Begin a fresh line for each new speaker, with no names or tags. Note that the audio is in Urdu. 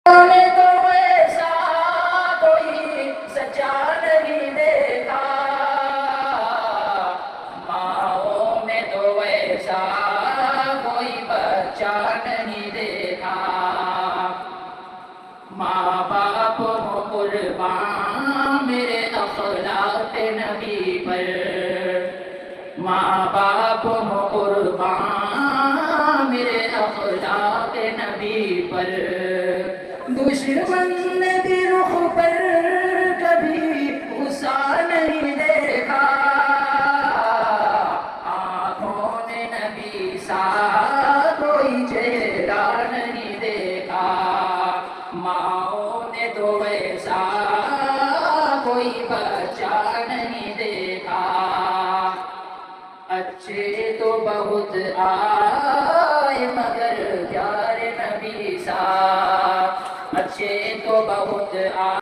نے تو ایسا کوئی سچا نہیں دیکھا، ماؤں نے تو ایسا کوئی بچہ نہیں دیکھا، ماں باپ ہو قربان میرے اخلاق نبی پر، ماں باپ ہو قربان میرے اخلاق نبی پر، دشمن نے بھی رخ پر کبھی غصہ نہیں دیکھا، آنکھوں نے نبی سا کوئی چہرہ نہیں دیکھا، ماؤں نے تو ایسا کوئی بچہ نہیں دیکھا، اچھے تو بہت آئے مگر پیارے نبی سا، اچھے تو بہت آئے